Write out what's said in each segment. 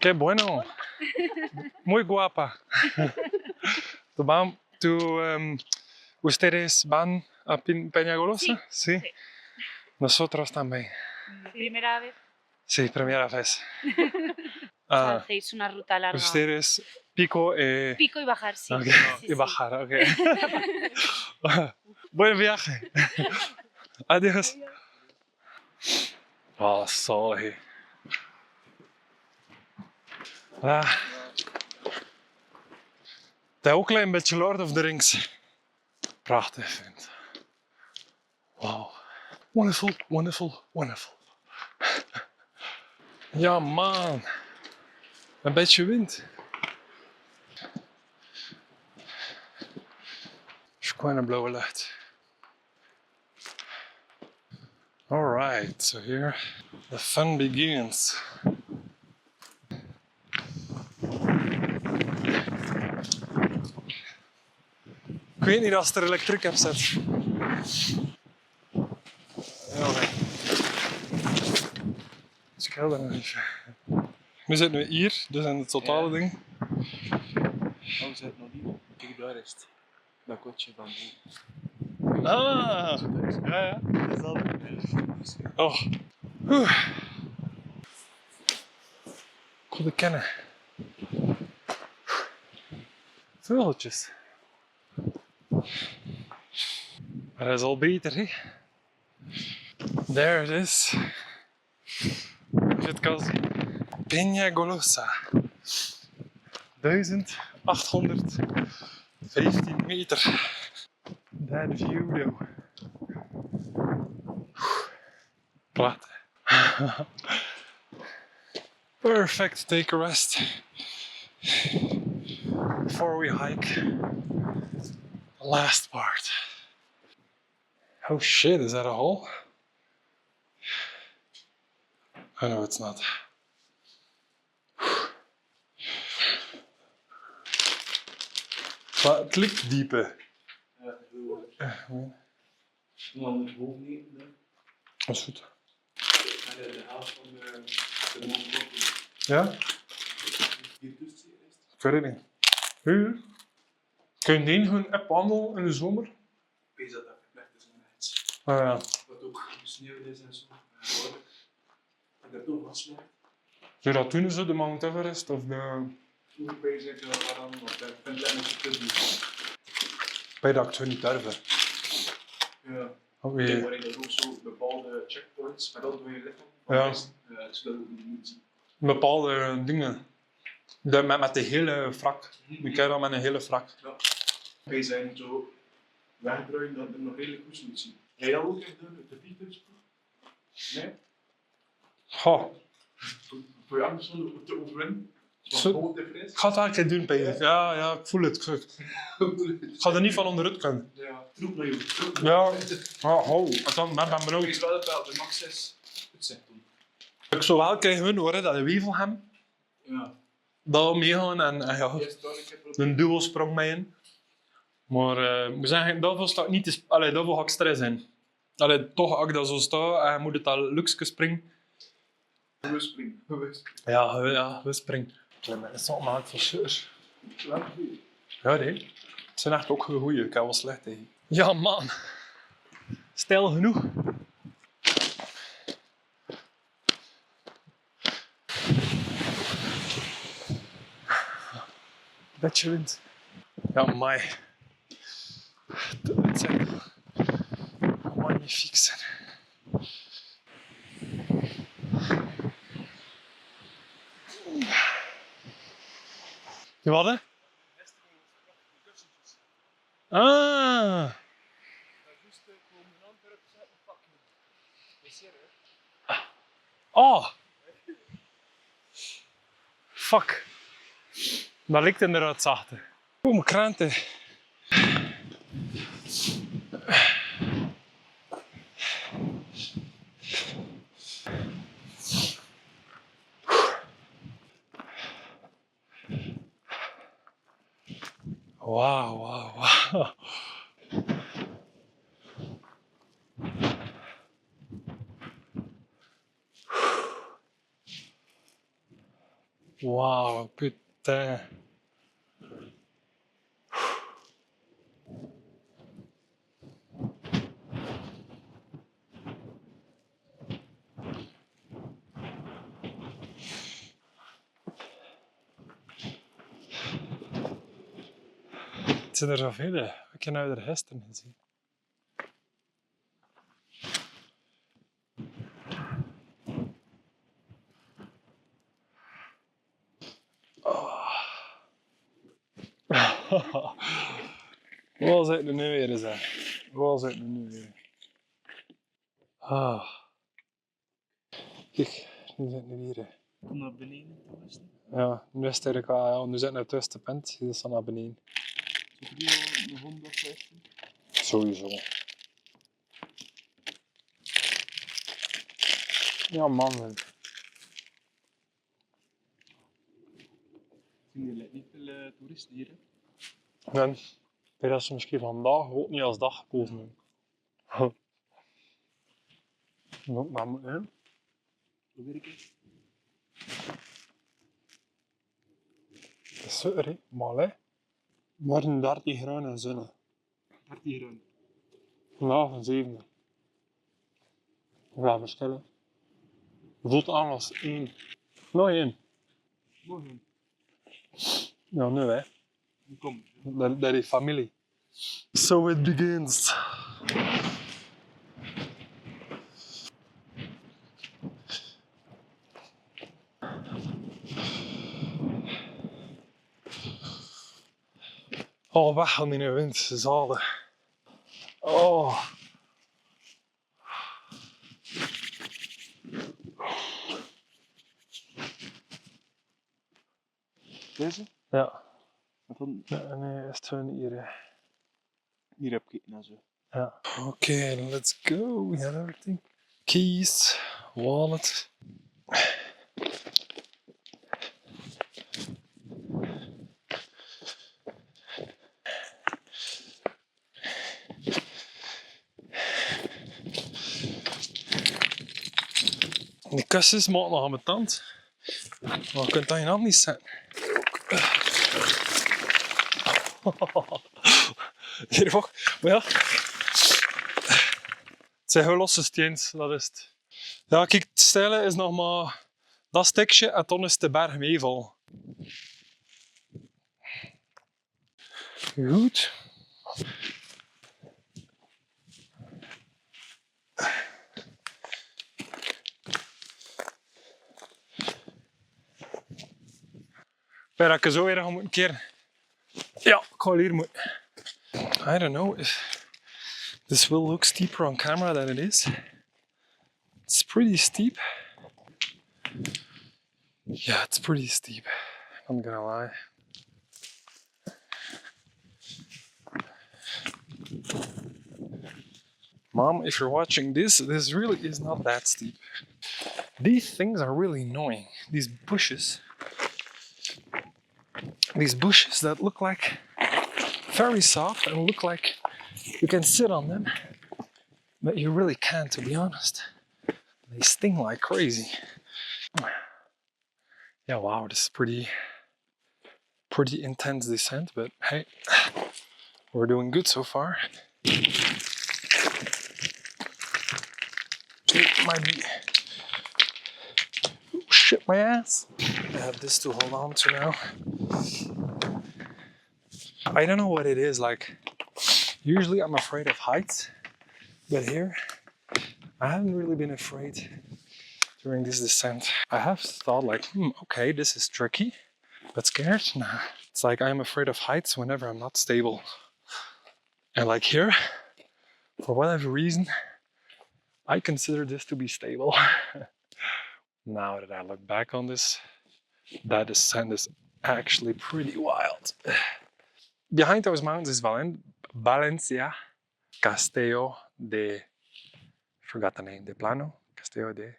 Qué bueno. Muy guapa. ¿Ustedes van a Penyagolosa? Sí. Sí. Nosotros también. ¿Primera vez? Sí, primera vez. Hacéis una ruta larga. Ustedes pico Pico y bajar, sí. Okay. Sí, Y bajar, ok. Buen viaje. Adiós. Oh, zalig. Het is ook een klein beetje Lord of the Rings. Prachtig, vind. Wow. Wonderful, wonderful, wonderful. Ja, man. Een beetje wind. Schone blauwe lucht. Alright, so here the fun begins. Ik weet niet als er elektriek op zit. Ja, nee. Schilder nog even. We zitten nu hier, dus in het totale ding. Oh, we zitten nog niet. Kijk, daar is het. Dat kotje van boven. Ah! Ja, ja. Dat is al een Oh. Goede kennen. Vogeltjes. Maar dat is al beter, hè? There it is. Als je het kan zien. Penyagolosa. 1815 meter. That view though. Plat. Perfect to take a rest before we hike the last part. Oh shit, is that a hole? Oh no, it's not. Maar het ligt diepe. Ja, heel. Dan moet je boven nemen. Dat is goed. De helft van de mondblok. Ja? Hier tussen is. Ik weet het niet. Hier. Kun je niet gewoon app wandelen in de zomer? Ik weet dat dat verplicht is om rechts. Ah ja. Wat ook gesneeuwd is en zo. En dat toch wat slecht. Zou je dat doen, zo, de Mount Everest of de... Vroeger pees ik waarom, want ik vind het niet zo te doen. Bij dat ik het niet durven. Ja. Oh, Ik jee. waarin er ook zo bepaalde checkpoints met dat door je lichaam. Ja. Dus dat ook niet moet zien. Bepaalde dingen. Met de hele frak. Ik ken dat met een hele frak. Ja. Wij zijn zo wegbruien dat er nog redelijk goed moet zien. Heb je dat ook echt de vliegtuigsproef? Nee? Goh. Voor je anders te overwinnen? Zo- Ik ga het wel een keer doen, Peter. Ja, ik voel het. Ik ga er niet van onderuit kunnen. Ja, troep naar je. Ja. Ik ben benauwd. Wees wel dat wel de max is. Het zegt toen. Ik zou wel krijgen horen dat de Wevelgem Ja. dat meegaan en ja, Eerst dan ik heb een duo sprong mij in. Maar we zeggen, daarvoor sta ik niet te daarvoor ga ik stress in. Toch als ik dat zo sta en moet het al luxe springen. we springen. Ja, we springen. Dat is wat maakt voor sure. Ja, nee. Het zijn echt ook goeie. Ik heb wel slecht tegen. Ja, man. Stijl genoeg. Beetje wind. Ja, mooi. Het zijn magnifiek zijn. Je wat, hè? Ah. Oh. Fuck. Dat lijkt inderdaad zachter. Oeh, mijn kranten. Wauw. Wow, putain. Het zijn er zoveel. Ik heb nou er gisteren gezien. Oh. Waar zit er nu weer eens aan? Waar zit er nu weer? Ah. Kijk, nu zit er hier. Kom naar beneden. Ja, nu is het eigenlijk al, ja, nu zit het tussen de pent, die is dan naar beneden. Zit er nog 150? Sowieso. Ja, man. Zien er niet veel toeristen hier, hè? En ik denk dat ze misschien vandaag ook niet als dag gekozen hebben. Moet maar moeten, hè. Probeer ik eens. Dat is super, hè. Maar, hè. Morgen 30 graden en zonne. 30 graden. Vandaag een 7. Ja, verschillen. Voelt aan als 1. Nog 1. Morgen. Ja, nu, hè. Kom. Dat is familie. So it begins. Oh, weg gaan in de wind, zalig. Oh. Deze? Ja. En dan Nee, is het gewoon hier. hier heb ik naar zo. Ja. Okay, let's go. We have everything. Keys, wallet. De kussens maken nog aan mijn tand. Maar je kunt dat je hand niet zetten. Hier ook. Maar ja. Het zijn gewoon losse steens, dat is het. Ja, kijk, het stijlen is nog maar dat stukje en dan is de berg meeval. Goed. Ben ik zo weer gaan moeten keren. Ja, ik ga hier moeten. I don't know if this will look steeper on camera than it is. It's pretty steep. Yeah, it's pretty steep. I'm not gonna lie. Mom, if you're watching this, this really is not that steep. These things are really annoying. These bushes that look like very soft and look like you can sit on them, but you really can't, to be honest. They sting like crazy. Yeah, wow, this is pretty intense descent, but hey, we're doing good so far. It might be. Oh, shit, my ass. I have this to hold on to now. I don't know what it is, like, usually I'm afraid of heights, but here, I haven't really been afraid during this descent. I have thought like, okay, this is tricky, but scared? Nah. It's like I'm afraid of heights whenever I'm not stable. And like here, for whatever reason, I consider this to be stable. Now that I look back on this, that descent is actually pretty wild. Behind those mountains is Valencia Castillo de... forgot the name, de Plano? Castillo de...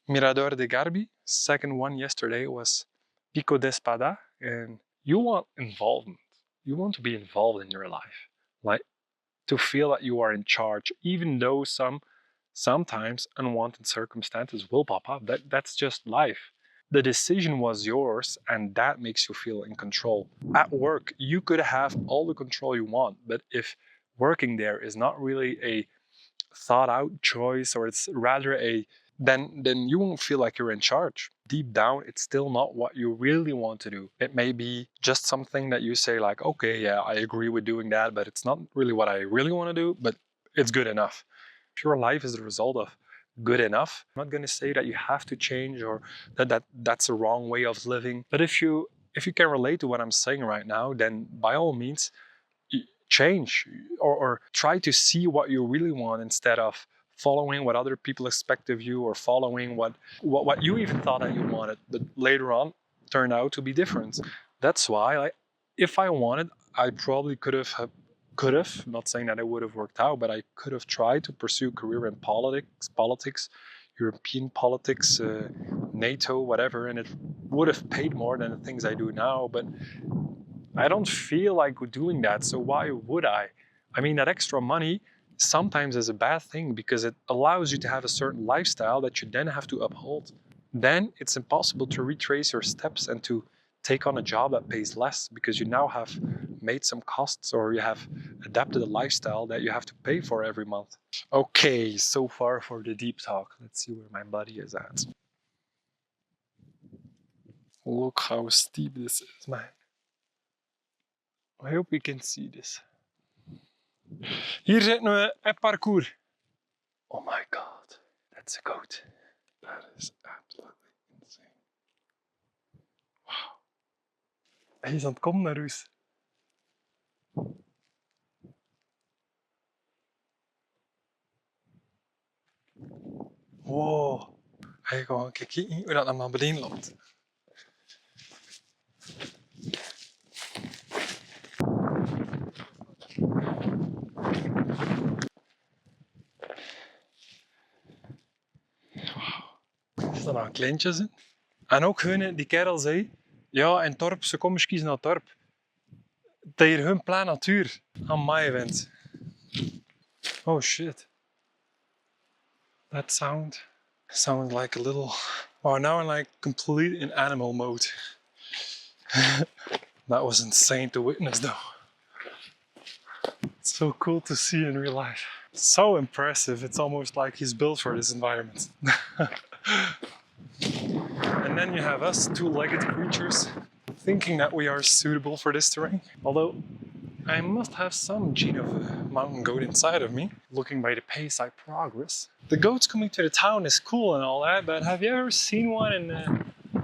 Mirador de Garbi. Second one yesterday was Pico de Espada. And you want involvement. You want to be involved in your life. Like, to feel that you are in charge, even though sometimes unwanted circumstances will pop up. That's just life. the decision was yours, and that makes you feel in control. At work, you could have all the control you want, but if working there is not really a thought out choice, or it's rather then you won't feel like you're in charge. Deep down, it's still not what you really want to do. It may be just something that you say like, okay, yeah, I agree with doing that, but it's not really what I really want to do, but it's good enough. If your life is the result of good enough, I'm not going to say that you have to change or that's a wrong way of living. But if you can relate to what I'm saying right now, then by all means, change or try to see what you really want instead of following what other people expect of you, or following what you even thought that you wanted, but later on turned out to be different. That's why, like, if I wanted, I probably could have, not saying that it would have worked out, but I could have tried to pursue a career in politics, European politics, NATO, whatever, and it would have paid more than the things I do now, but I don't feel like doing that, so why would I? I mean, that extra money sometimes is a bad thing because it allows you to have a certain lifestyle that you then have to uphold. Then it's impossible to retrace your steps and to take on a job that pays less because you now have made some costs, or you have adapted a lifestyle that you have to pay for every month. Okay, so far for the deep talk. Let's see where my buddy is at. Look how steep this is, man. I hope you can see this. Hier zitten we het parcours. Oh my god, that's a goat. That is absolutely insane. Wow. Hij is aan het komen naar huis. Wow. Hij gaat gewoon kijken hoe dat naar beneden loopt. Er staan nog kleintjes in. En ook hun, die kerel zei, ja, in het dorp, ze komen eens kiezen naar het dorp. Dat hier hun plan natuur aan mij vindt. Oh shit. That sounds like a little... Wow, now I'm like complete in animal mode. That was insane to witness though. It's so cool to see in real life. So impressive, it's almost like he's built for this environment. And then you have us, two-legged creatures, thinking that we are suitable for this terrain. Although, I must have some gene of a mountain goat inside of me, looking by the pace I progress. The goats coming to the town is cool and all that, but have you ever seen one in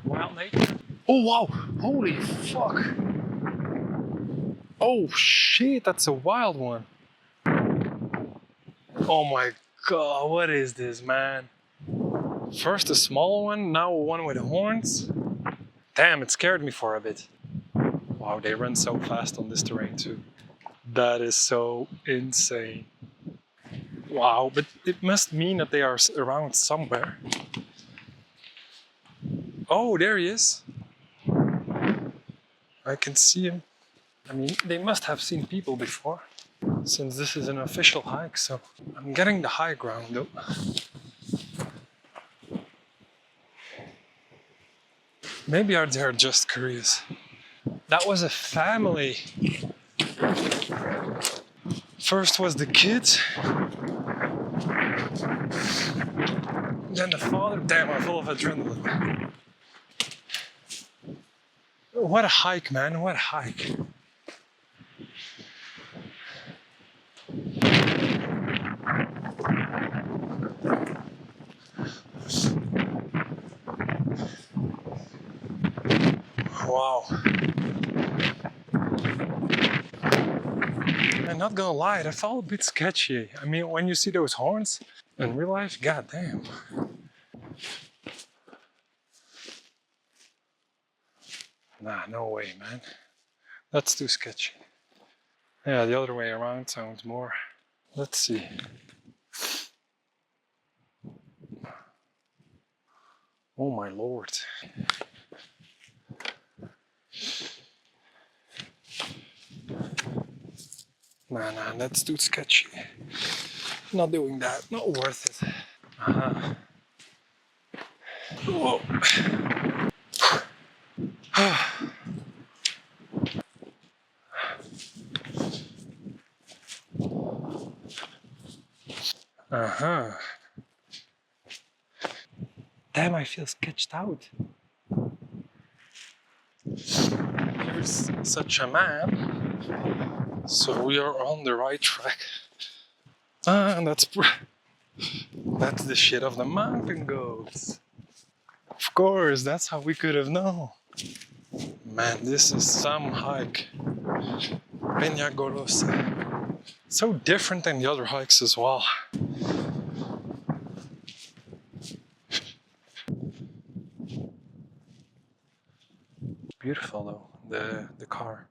wild nature? Oh wow, holy fuck. Oh shit, that's a wild one. Oh my god, what is this, man? First a small one, now one with horns. Damn, it scared me for a bit. Wow, they run so fast on this terrain too. That is so insane. Wow, but it must mean that they are around somewhere. Oh, there he is. I can see him. I mean, they must have seen people before, since this is an official hike, so I'm getting the high ground though. Maybe they're just curious. That was a family. First was the kids, then the father. Damn, I'm full of adrenaline. What a hike, man, what a hike. Wow. I'm not gonna lie, that felt a bit sketchy. I mean, when you see those horns in real life, goddamn. Nah, no way, man. That's too sketchy. Yeah, the other way around sounds more. Let's see. Oh my lord. Nah, that's too sketchy. Not doing that, not worth it. Whoa. Uh-huh. Damn, I feel sketched out. Here's such a man. So we are on the right track. And that's the shit of the mountain goats. Of course, that's how we could have known. Man, this is some hike. Penyagolosa. So different than the other hikes as well. Beautiful though, the car.